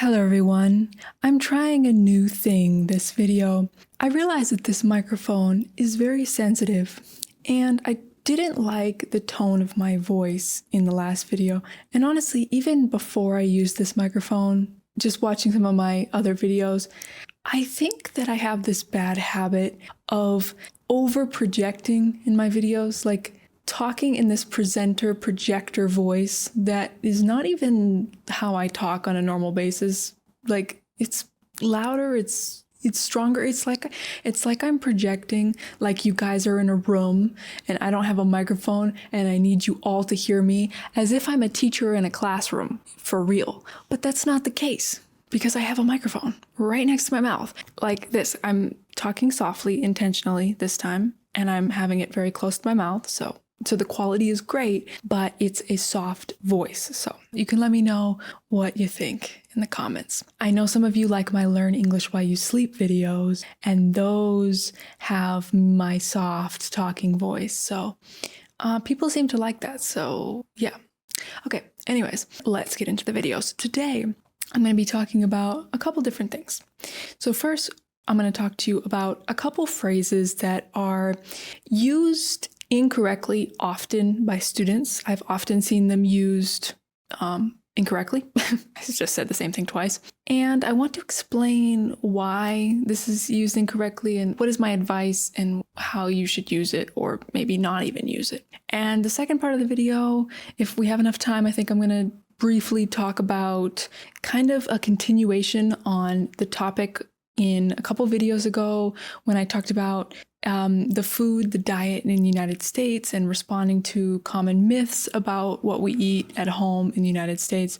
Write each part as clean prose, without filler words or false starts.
Hello everyone, I'm trying a new thing this video. I realized that this microphone is very sensitive and I didn't like the tone of my voice in the last video. And honestly, even before I used this microphone, just watching some of my other videos, I think that I have this bad habit of over projecting in my videos, like talking in this presenter projector voice that is not even how I talk on a normal basis. Like it's louder, it's stronger. It's like I'm projecting, like you guys are in a room and I don't have a microphone and I need you all to hear me, as if I'm a teacher in a classroom for real. But that's not the case because I have a microphone right next to my mouth. Like this, I'm talking softly intentionally this time and I'm having it very close to my mouth. So the quality is great, but it's a soft voice. So you can let me know what you think in the comments. I know some of you like my Learn English While You Sleep videos, and those have my soft talking voice. So people seem to like that. So yeah. Okay, anyways, let's get into the videos. Today, I'm going to be talking about a couple different things. So first, I'm going to talk to you about a couple phrases that are used incorrectly often by students. I've often seen them used incorrectly. I just said the same thing twice. And I want to explain why this is used incorrectly and what is my advice and how you should use it, or maybe not even use it. And the second part of the video, if we have enough time, I think I'm going to briefly talk about kind of a continuation on the topic in a couple videos ago when I talked about the food, the diet in the United States, and responding to common myths about what we eat at home in the United States.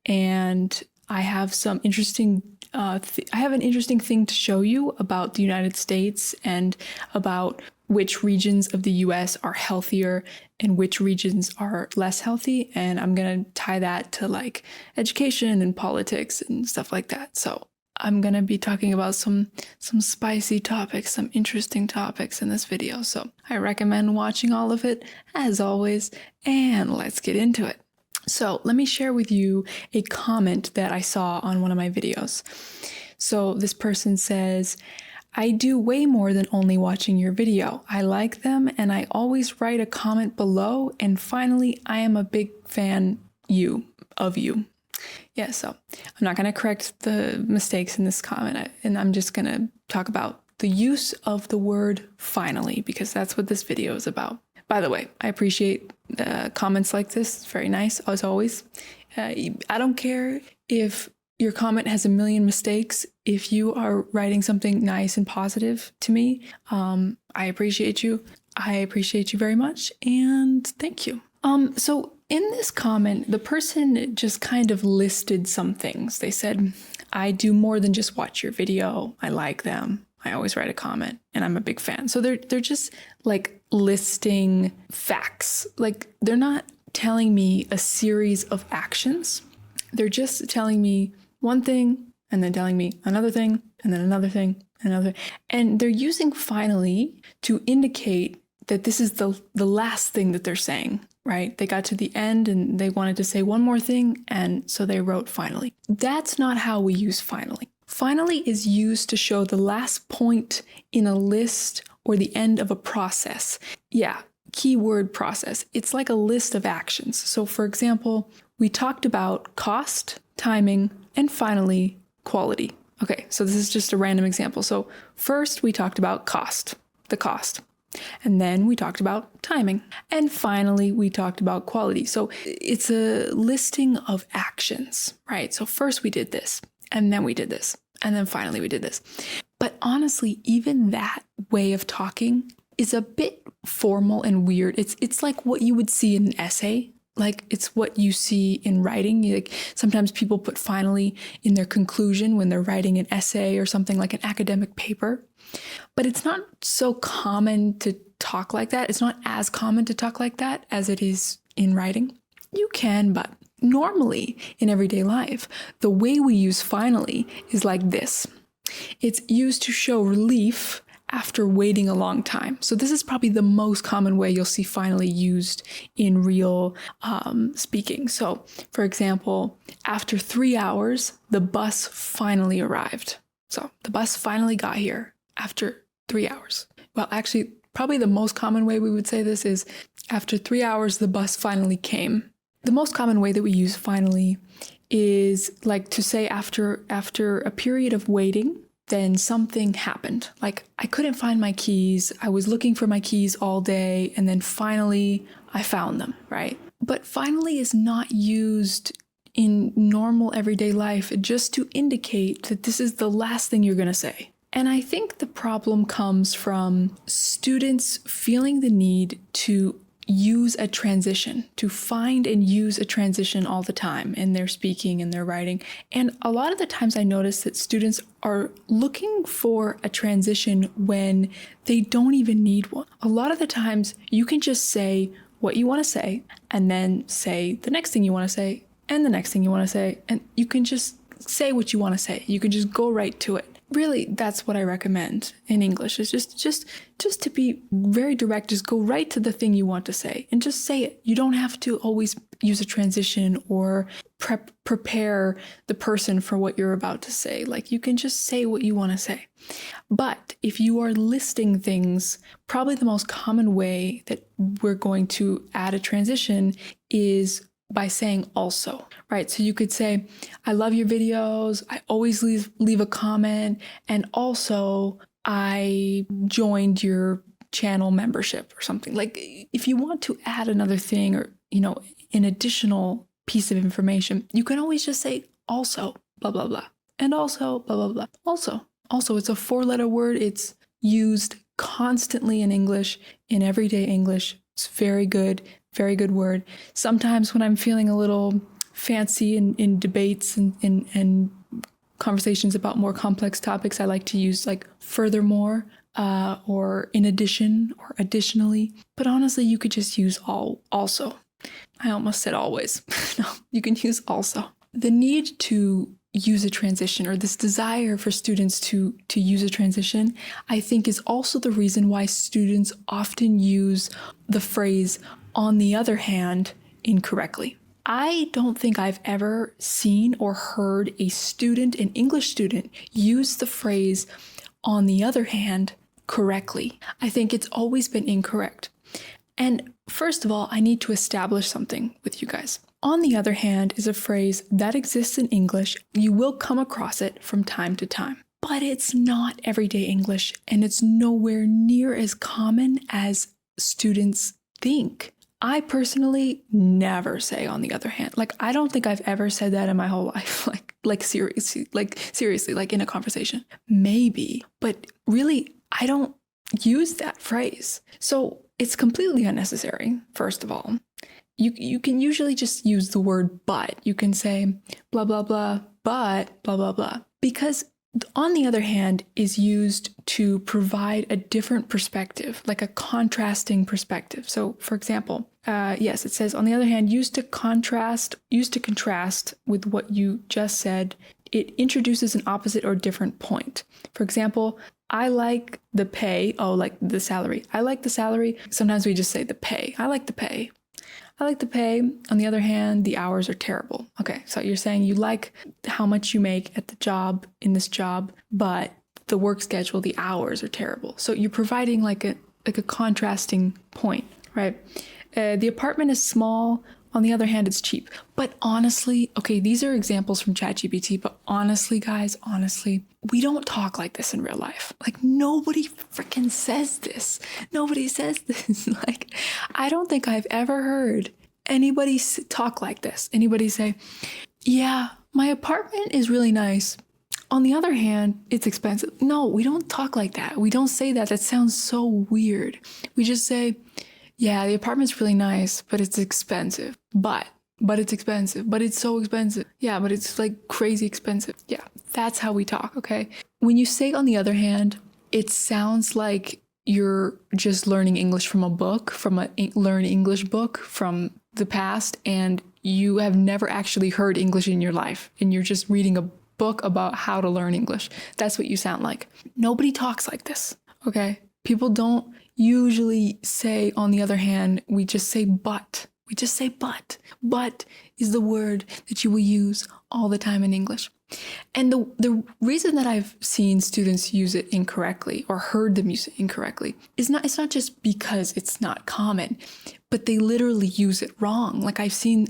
And I have some interesting, I have an interesting thing to show you about the United States and about which regions of the US are healthier and which regions are less healthy. And I'm going to tie that to like education and politics and stuff like that. So I'm going to be talking about some spicy topics, some interesting topics in this video. So I recommend watching all of it as always, and let's get into it. So let me share with you a comment that I saw on one of my videos. So this person says, I do way more than only watching your video. I like them and I always write a comment below. And finally, I am a big fan of you. Yeah, so I'm not going to correct the mistakes in this comment, and I'm just going to talk about the use of the word finally, because that's what this video is about. By the way, I appreciate comments like this. It's very nice, as always. I don't care if your comment has a million mistakes. If you are writing something nice and positive to me, I appreciate you. I appreciate you very much, and thank you. So in this comment, the person just kind of listed some things. They said, I do more than just watch your video. I like them. I always write a comment and I'm a big fan. So they're just like listing facts. Like they're not telling me a series of actions. They're just telling me one thing and then telling me another thing and then another thing, another. And they're using finally to indicate that this is the last thing that they're saying. Right? They got to the end and they wanted to say one more thing, and so they wrote finally. That's not how we use finally. Finally is used to show the last point in a list or the end of a process. Yeah, keyword process. It's like a list of actions. So for example, we talked about cost, timing, and finally quality. Okay, so this is just a random example. So first we talked about cost, the cost. And then we talked about timing. And finally, we talked about quality. So it's a listing of actions, right? So first we did this, and then we did this, and then finally we did this. But honestly, even that way of talking is a bit formal and weird. It's like what you would see in an essay. Like it's what you see in writing. Like sometimes people put finally in their conclusion when they're writing an essay or something like an academic paper. But it's not so common to talk like that. It's not as common to talk like that as it is in writing. You can, but normally in everyday life, the way we use finally is like this. It's used to show relief after waiting a long time. So this is probably the most common way you'll see finally used in real speaking. So for example, after 3 hours, the bus finally arrived. So the bus finally got here after 3 hours. Well, actually, probably the most common way we would say this is after 3 hours, the bus finally came. The most common way that we use finally is like to say after a period of waiting, then something happened. Like I couldn't find my keys. I was looking for my keys all day and then finally I found them, right? But finally is not used in normal everyday life just to indicate that this is the last thing you're going to say. And I think the problem comes from students feeling the need to use a transition, to find and use a transition all the time in their speaking and their writing. And a lot of the times I notice that students are looking for a transition when they don't even need one. A lot of the times you can just say what you want to say and then say the next thing you want to say and the next thing you want to say, and you can just say what you want to say. You can just go right to it. Really, that's what I recommend in English, is just to be very direct, just go right to the thing you want to say and just say it. You don't have to always use a transition or prepare the person for what you're about to say. Like you can just say what you want to say. But if you are listing things, probably the most common way that we're going to add a transition is by saying also, right? So you could say, I love your videos. I always leave a comment. And also I joined your channel membership or something. Like if you want to add another thing or, an additional piece of information, you can always just say also blah, blah, blah. And also blah, blah, blah. Also, it's a 4-letter word. It's used constantly in English, in everyday English. It's very good word. Sometimes when I'm feeling a little fancy in debates and conversations about more complex topics, I like to use like furthermore or in addition or additionally. But honestly, you could just use also. I almost said always. No, you can use also. The need to use a transition, or this desire for students to use a transition, I think is also the reason why students often use the phrase on the other hand incorrectly. I don't think I've ever seen or heard an English student, use the phrase on the other hand correctly. I think it's always been incorrect. And first of all, I need to establish something with you guys. On the other hand is a phrase that exists in English. You will come across it from time to time, but it's not everyday English, and it's nowhere near as common as students think. I personally never say on the other hand. Like, I don't think I've ever said that in my whole life. Seriously, like in a conversation. Maybe, but really, I don't use that phrase. So it's completely unnecessary, first of all. You can usually just use the word but. You can say blah, blah, blah, but blah, blah, blah. Because on the other hand is used to provide a different perspective, like a contrasting perspective. So for example, yes, it says on the other hand, used to contrast with what you just said. It introduces an opposite or different point. For example, I like the pay. Oh, like the salary. I like the salary. Sometimes we just say the pay. I like the pay. I like the pay. On the other hand, the hours are terrible. Okay, so you're saying you like how much you make at the job, in this job, but the work schedule, the hours are terrible. So you're providing like a contrasting point, right? The apartment is small. On the other hand, it's cheap. But honestly, okay, these are examples from ChatGPT, but honestly, guys, we don't talk like this in real life. Like, nobody freaking says this. Nobody says this. Like, I don't think I've ever heard anybody talk like this. Anybody say, yeah, my apartment is really nice. On the other hand, it's expensive. No, we don't talk like that. We don't say that. That sounds so weird. We just say, yeah, the apartment's really nice, but it's expensive. But it's expensive. But it's so expensive. Yeah, but it's like crazy expensive. Yeah, that's how we talk, okay? When you say on the other hand, it sounds like you're just learning English from a book, from a Learn English book from the past, and you have never actually heard English in your life, and you're just reading a book about how to learn English. That's what you sound like. Nobody talks like this. okay? People don't usually say, on the other hand, we just say but. We just say but. But is the word that you will use all the time in English. And the reason that I've seen students use it incorrectly or heard them use it incorrectly is it's not just because it's not common, but they literally use it wrong. Like I've seen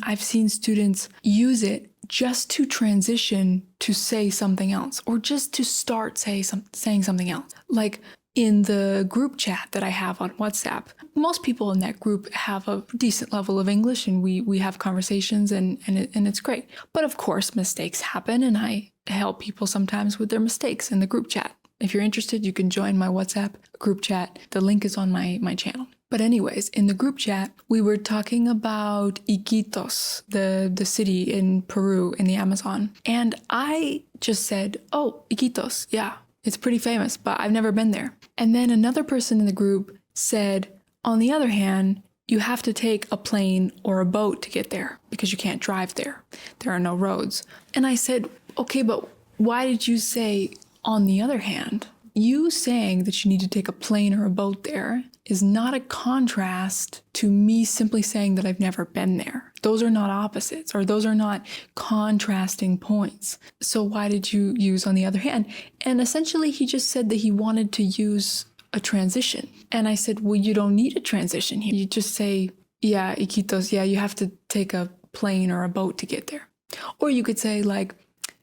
students use it just to transition to say something else or just to start saying something else. Like in the group chat that I have on WhatsApp, most people in that group have a decent level of English and we have conversations and it's great. But of course, mistakes happen and I help people sometimes with their mistakes in the group chat. If you're interested, you can join my WhatsApp group chat. The link is on my channel. But anyways, in the group chat, we were talking about Iquitos, the city in Peru in the Amazon. And I just said, oh, Iquitos, yeah. It's pretty famous, but I've never been there. And then another person in the group said, on the other hand, you have to take a plane or a boat to get there because you can't drive there. There are no roads. And I said, okay, but why did you say, on the other hand? You saying that you need to take a plane or a boat there is not a contrast to me simply saying that I've never been there. Those are not opposites, or those are not contrasting points. So why did you use on the other hand? And essentially he just said that he wanted to use a transition. And I said, well, you don't need a transition here. You just say, yeah, Iquitos, yeah, you have to take a plane or a boat to get there. Or you could say like,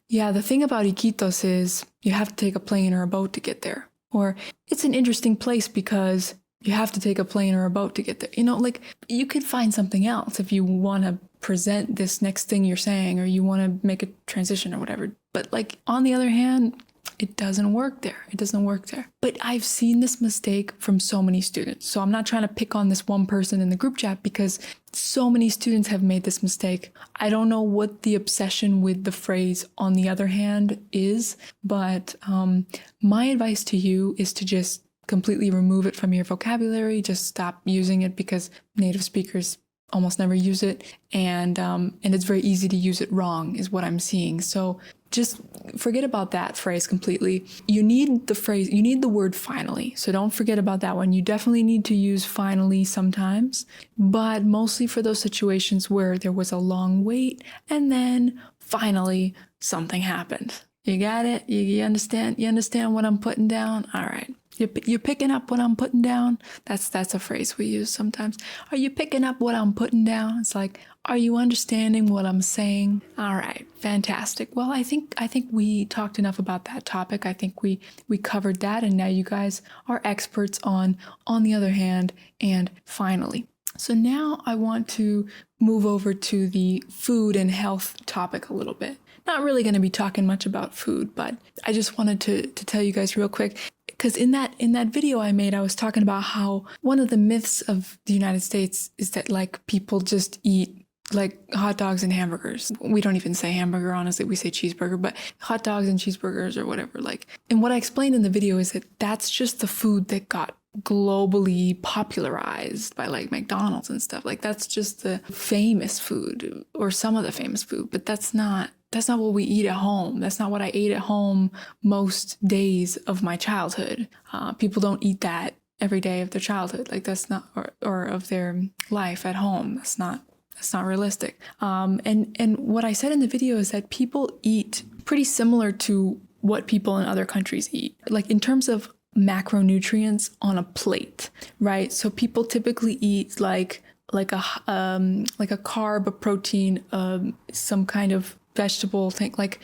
yeah, the thing about Iquitos is you have to take a plane or a boat to get there. Or it's an interesting place because you have to take a plane or a boat to get there. You know, like you could find something else if you want to present this next thing you're saying or you want to make a transition or whatever. But like on the other hand, it doesn't work there. It doesn't work there. But I've seen this mistake from so many students. So I'm not trying to pick on this one person in the group chat because so many students have made this mistake. I don't know what the obsession with the phrase on the other hand is, but my advice to you is to just completely remove it from your vocabulary. Just stop using it because native speakers almost never use it. And it's very easy to use it wrong is what I'm seeing. So just forget about that phrase completely. You need the word finally. So don't forget about that one. You definitely need to use finally sometimes, but mostly for those situations where there was a long wait and then finally something happened. You got it? You understand? You understand what I'm putting down? All right. You're picking up what I'm putting down? That's a phrase we use sometimes. Are you picking up what I'm putting down? It's like, are you understanding what I'm saying? All right, fantastic. Well, I think we talked enough about that topic. I think we covered that, and now you guys are experts on the other hand, and finally. So now I want to move over to the food and health topic a little bit. Not really going to be talking much about food, but I just wanted to tell you guys real quick. Because in that video I made, I was talking about how one of the myths of the United States is that like people just eat like hot dogs and hamburgers. We don't even say hamburger, honestly, we say cheeseburger, but hot dogs and cheeseburgers or whatever. Like, and what I explained in the video is that that's just the food that got globally popularized by like McDonald's and stuff. Like that's just the famous food or some of the famous food, but that's not what we eat at home. That's not what I ate at home most days of my childhood. People don't eat that every day of their childhood. Like that's not, or of their life at home. That's not realistic. And what I said in the video is that people eat pretty similar to what people in other countries eat. Like in terms of macronutrients on a plate, right? So people typically eat like a carb, a protein, some kind of vegetable thing. Like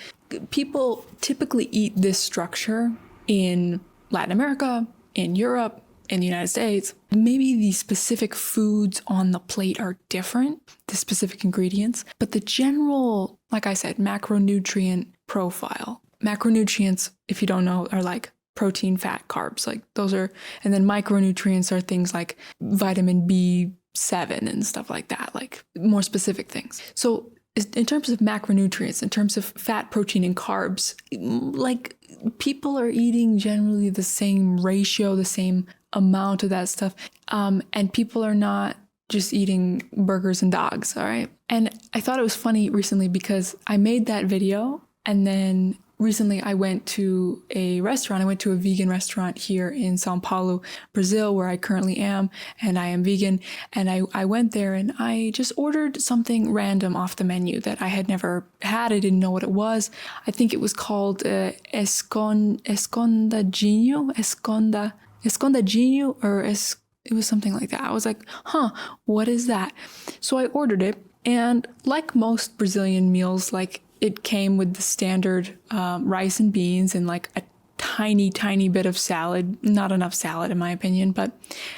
people typically eat this structure in Latin America, in Europe, in the United States. Maybe the specific foods on the plate are different, the specific ingredients, but the general, like I said, macronutrient profile. Macronutrients, if you don't know, are like protein, fat, carbs, like those are, and then micronutrients are things like vitamin B7 and stuff like that, like more specific things. So in terms of macronutrients, in terms of fat, protein, and carbs, like people are eating generally the same ratio, the same amount of that stuff. And people are not just eating burgers and dogs, all right? And I thought it was funny recently because I made that video And then recently I went to a restaurant. I went to a vegan restaurant here in Sao Paulo, Brazil, where I currently am, and I am vegan. And I went there and I just ordered something random off the menu that I had never had. I didn't know what it was. I think it was called escondadinho, or it was something like that. I was like, what is that? So I ordered it, and like most Brazilian meals, like it came with the standard rice and beans and like a tiny bit of salad, not enough salad in my opinion,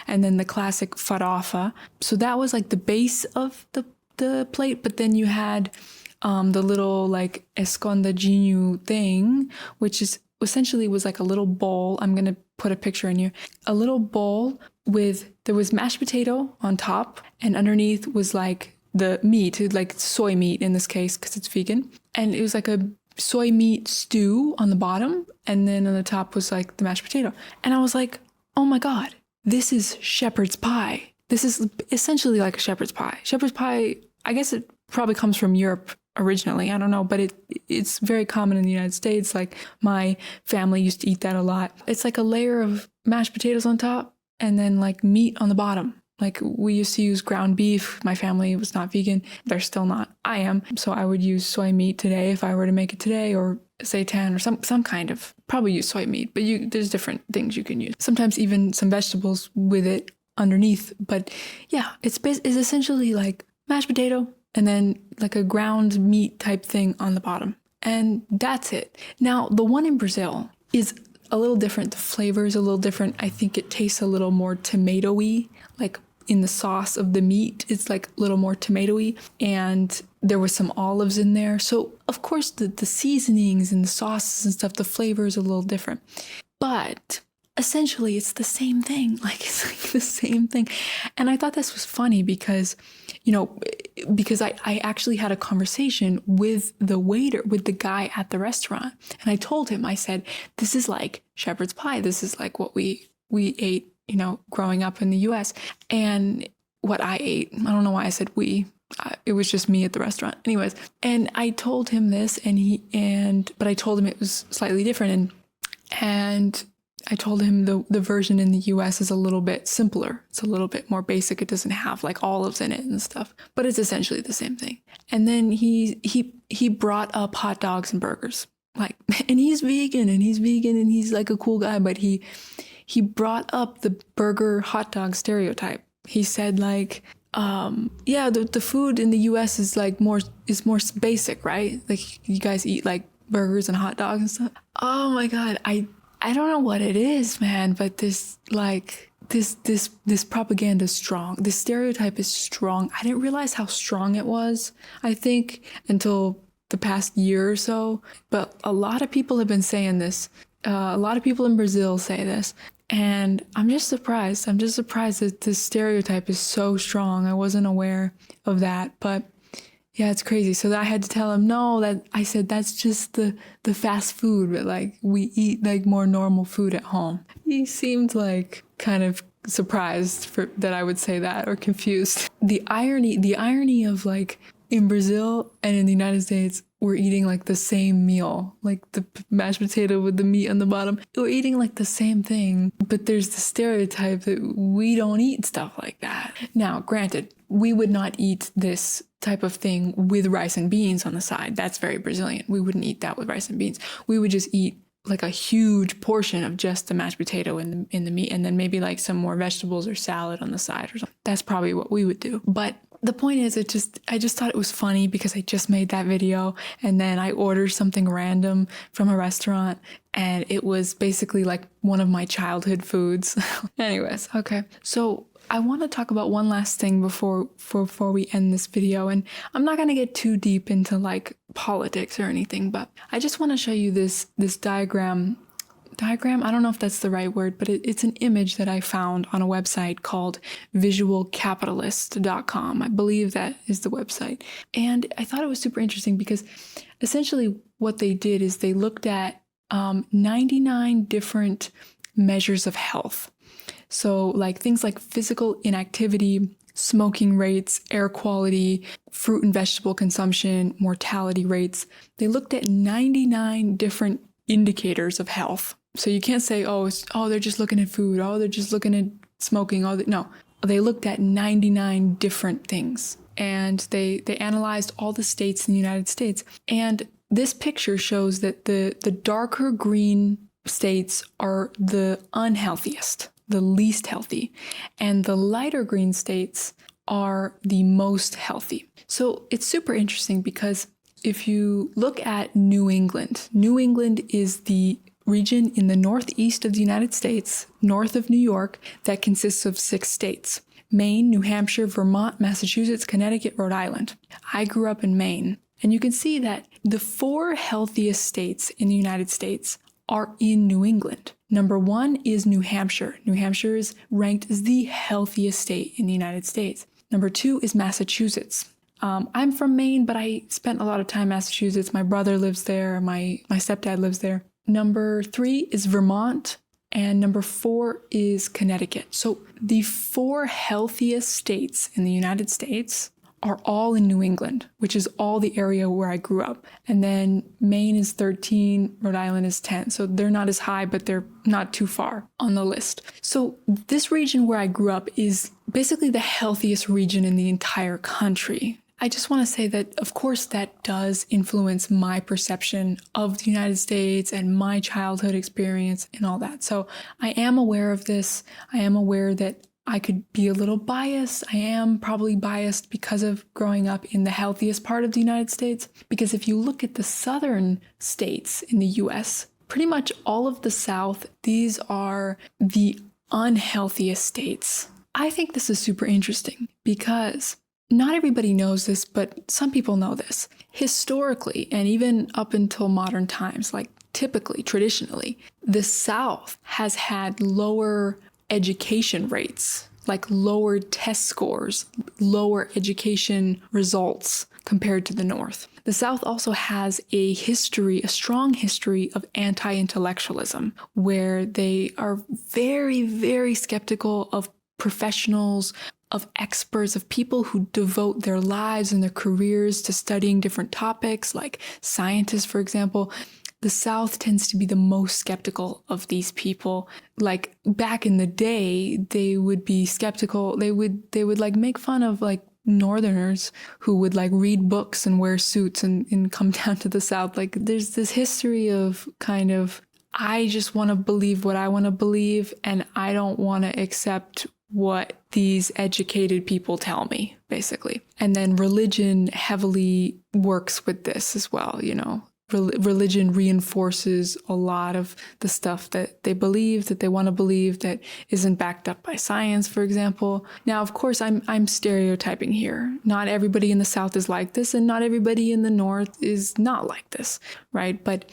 and then the classic farofa. So that was like the base of the plate, but then you had the little like escondadinho thing, which is essentially was like a little bowl. I'm going to put a picture in here. A little bowl there was mashed potato on top, and underneath was like the meat, like soy meat in this case, because it's vegan. And it was like a soy meat stew on the bottom, and then on the top was like the mashed potato. And I was like, oh my God, this is shepherd's pie. This is essentially like a shepherd's pie. Shepherd's pie, I guess it probably comes from Europe originally. I don't know, but it's very common in the United States. Like my family used to eat that a lot. It's like a layer of mashed potatoes on top and then like meat on the bottom. Like we used to use ground beef. My family was not vegan. They're still not. I am. So I would use soy meat today if I were to make it today, or seitan, or some kind of, probably use soy meat, but there's different things you can use. Sometimes even some vegetables with it underneath. But yeah, it's essentially like mashed potato and then like a ground meat type thing on the bottom. And that's it. Now, the one in Brazil is a little different. The flavor is a little different. I think it tastes a little more tomato-y, like in the sauce of the meat. It's like a little more tomato-y, and there was some olives in there. So of course the seasonings and the sauces and stuff, the flavor is a little different. But essentially it's the same thing. Like it's like the same thing. And I thought this was funny because, because I actually had a conversation with the waiter, with the guy at the restaurant. And I told him, I said, this is like shepherd's pie. This is like what we ate, growing up in the US, and what I ate. I don't know why I said we. It was just me at the restaurant. Anyways, and I told him this, but I told him it was slightly different, and I told him the version in the US is a little bit simpler. It's a little bit more basic. It doesn't have like olives in it and stuff, but it's essentially the same thing. And then he brought up hot dogs and burgers, like, and he's vegan and he's like a cool guy, but he brought up the burger hot dog stereotype. He said like, the food in the US is like more basic, right? Like you guys eat like burgers and hot dogs and stuff. Oh my God. I don't know what it is, man, but this propaganda is strong. This stereotype is strong. I didn't realize how strong it was, I think, until the past year or so. But a lot of people have been saying this. A lot of people in Brazil say this. And I'm just surprised. I'm just surprised that this stereotype is so strong. I wasn't aware of that. But yeah, it's crazy. So I had to tell him, I said, that's just the fast food, but like we eat like more normal food at home. He seemed like kind of surprised that I would say that, or confused. The irony of like in Brazil and in the United States, we're eating like the same meal, like the mashed potato with the meat on the bottom. We're eating like the same thing, but there's the stereotype that we don't eat stuff like that. Now, granted, we would not eat this type of thing with rice and beans on the side. That's very Brazilian. We wouldn't eat that with rice and beans. We would just eat like a huge portion of just the mashed potato in the meat, and then maybe like some more vegetables or salad on the side or something. That's probably what we would do. But the point is, I just thought it was funny because I just made that video, and then I ordered something random from a restaurant, and it was basically like one of my childhood foods. Anyways, okay. So I want to talk about one last thing before we end this video, and I'm not going to get too deep into like politics or anything, but I just want to show you this diagram. I don't know if that's the right word, but it's an image that I found on a website called visualcapitalist.com. I believe that is the website. And I thought it was super interesting because essentially what they did is they looked at 99 different measures of health. So like things like physical inactivity, smoking rates, air quality, fruit and vegetable consumption, mortality rates. They looked at 99 different indicators of health. So you can't say, they're just looking at food, they're just looking at smoking, no. They looked at 99 different things, and they analyzed all the states in the United States. And this picture shows that the darker green states are the unhealthiest, the least healthy, and the lighter green states are the most healthy. So it's super interesting because if you look at New England is the region in the northeast of the United States, north of New York, that consists of 6 states: Maine, New Hampshire, Vermont, Massachusetts, Connecticut, Rhode Island. I grew up in Maine, and you can see that the 4 healthiest states in the United States are in New England. Number 1 is New Hampshire. New Hampshire is ranked as the healthiest state in the United States. Number 2 is Massachusetts. I'm from Maine, but I spent a lot of time in Massachusetts. My brother lives there. My stepdad lives there. Number 3 is Vermont, and number 4 is Connecticut. So the 4 healthiest states in the United States are all in New England, which is all the area where I grew up. And then Maine is 13, Rhode Island is 10. So they're not as high, but they're not too far on the list. So this region where I grew up is basically the healthiest region in the entire country. I just want to say that, of course, that does influence my perception of the United States and my childhood experience and all that. So I am aware of this. I am aware that I could be a little biased. I am probably biased because of growing up in the healthiest part of the United States. Because if you look at the southern states in the US, pretty much all of the South, these are the unhealthiest states. I think this is super interesting because not everybody knows this, but some people know this. Historically, and even up until modern times, like typically, traditionally, the South has had lower education rates, like lower test scores, lower education results compared to the North. The South also has a strong history of anti-intellectualism, where they are very, very skeptical of professionals, of experts, of people who devote their lives and their careers to studying different topics, like scientists, for example. The South tends to be the most skeptical of these people. Like back in the day, they would be skeptical. They would like make fun of like Northerners who would like read books and wear suits and come down to the South. Like there's this history of kind of, I just want to believe what I want to believe, and I don't want to accept what these educated people tell me, basically. And then religion heavily works with this as well, you know. Religion reinforces a lot of the stuff that they believe, that they want to believe, that isn't backed up by science, for example. Now, of course, I'm stereotyping here. Not everybody in the South is like this, and not everybody in the North is not like this, right? But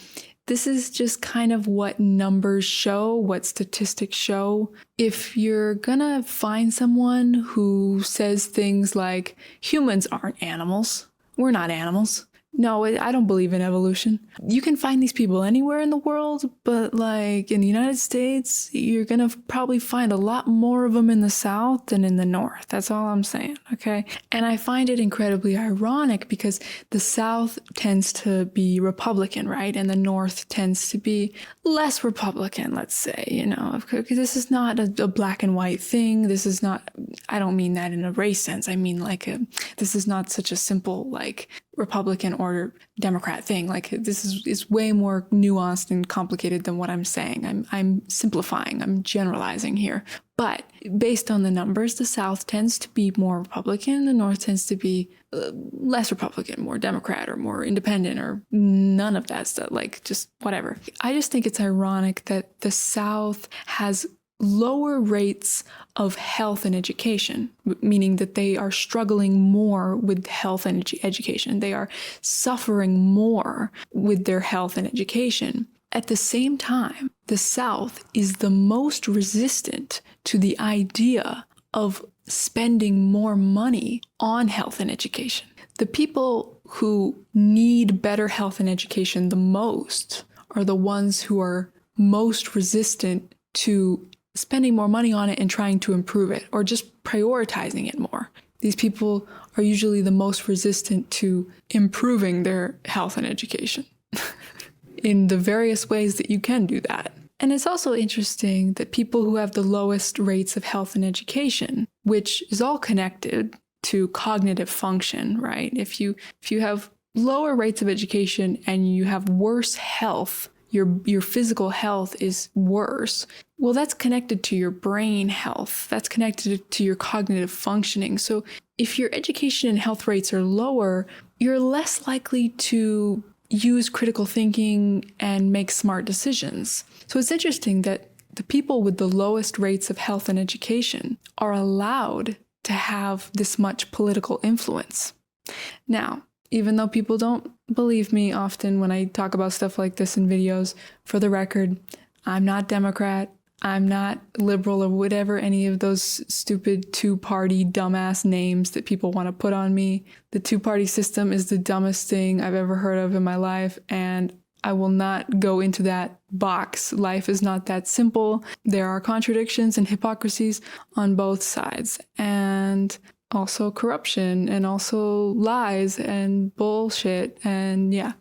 this is just kind of what numbers show, what statistics show. If you're gonna find someone who says things like, humans aren't animals, we're not animals. No, I don't believe in evolution. You can find these people anywhere in the world, but like in the United States, you're gonna probably find a lot more of them in the South than in the North. That's all I'm saying, okay? And I find it incredibly ironic because the South tends to be Republican, right? And the North tends to be less Republican, let's say, you know, because this is not a black and white thing. This is not, I don't mean that in a race sense. I mean like this is not such a simple like Republican or Democrat thing. Like this is way more nuanced and complicated than what I'm saying. I'm simplifying, I'm generalizing here. But based on the numbers, the South tends to be more Republican, the North tends to be less Republican, more Democrat or more independent or none of that stuff, like just whatever. I just think it's ironic that the South has lower rates of health and education, meaning that they are struggling more with health and education. They are suffering more with their health and education. At the same time, the South is the most resistant to the idea of spending more money on health and education. The people who need better health and education the most are the ones who are most resistant to spending more money on it and trying to improve it, or just prioritizing it more. These people are usually the most resistant to improving their health and education in the various ways that you can do that. And it's also interesting that people who have the lowest rates of health and education, which is all connected to cognitive function, right? If you have lower rates of education and you have worse health, your physical health is worse, well, that's connected to your brain health. That's connected to your cognitive functioning. So if your education and health rates are lower, you're less likely to use critical thinking and make smart decisions. So it's interesting that the people with the lowest rates of health and education are allowed to have this much political influence. Now, even though people don't believe me often when I talk about stuff like this in videos, for the record, I'm not Democrat, I'm not liberal, or whatever any of those stupid two-party dumbass names that people want to put on me. The two-party system is the dumbest thing I've ever heard of in my life, and I will not go into that box. Life is not that simple. There are contradictions and hypocrisies on both sides, and also corruption, and also lies and bullshit, and yeah.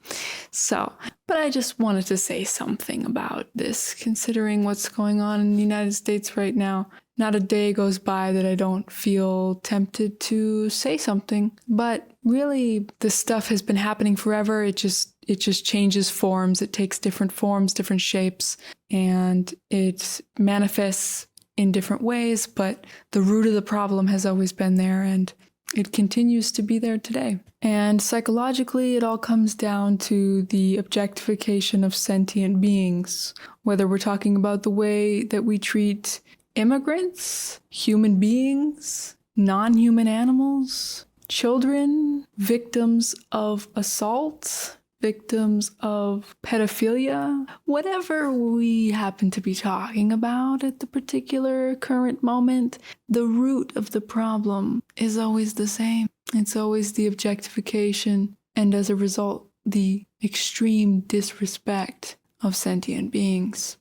So, but I just wanted to say something about this, considering what's going on in the United States right now. Not a day goes by that I don't feel tempted to say something, but really this stuff has been happening forever. It just changes forms. It takes different forms, different shapes, and it manifests in different ways, but the root of the problem has always been there, and it continues to be there today. And psychologically, it all comes down to the objectification of sentient beings, whether we're talking about the way that we treat immigrants, human beings, non-human animals, children, victims of assault, victims of pedophilia, whatever we happen to be talking about at the particular current moment, the root of the problem is always the same. It's always the objectification, and as a result, the extreme disrespect of sentient beings,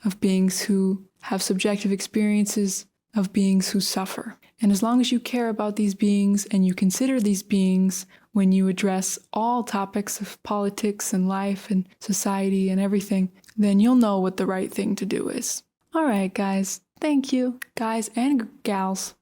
of beings who have subjective experiences, of beings who suffer. And as long as you care about these beings and you consider these beings when you address all topics of politics and life and society and everything, then you'll know what the right thing to do is. All right, guys. Thank you, guys and gals.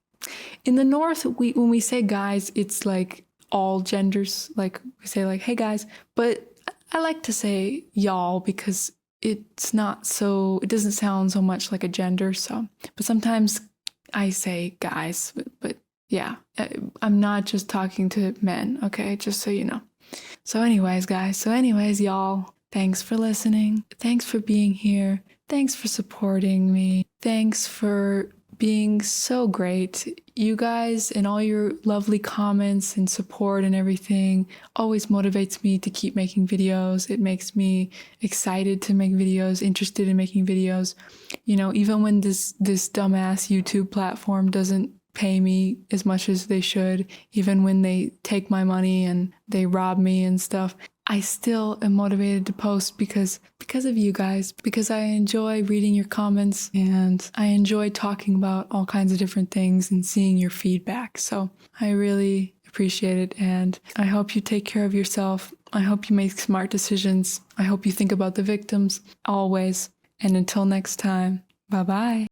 In the North, when we say guys, it's like all genders. Like we say like, hey guys. But I like to say y'all because it doesn't sound so much like a gender. So, but sometimes I say guys, but yeah, I'm not just talking to men, okay? Just so you know. So anyways, guys, y'all, thanks for listening. Thanks for being here. Thanks for supporting me. Thanks for being so great. You guys and all your lovely comments and support and everything always motivates me to keep making videos. It makes me excited to make videos, interested in making videos. You know, even when this dumbass YouTube platform doesn't pay me as much as they should, even when they take my money and they rob me and stuff, I still am motivated to post because of you guys, because I enjoy reading your comments and I enjoy talking about all kinds of different things and seeing your feedback. So I really appreciate it, and I hope you take care of yourself. I hope you make smart decisions. I hope you think about the victims always. And until next time, bye-bye.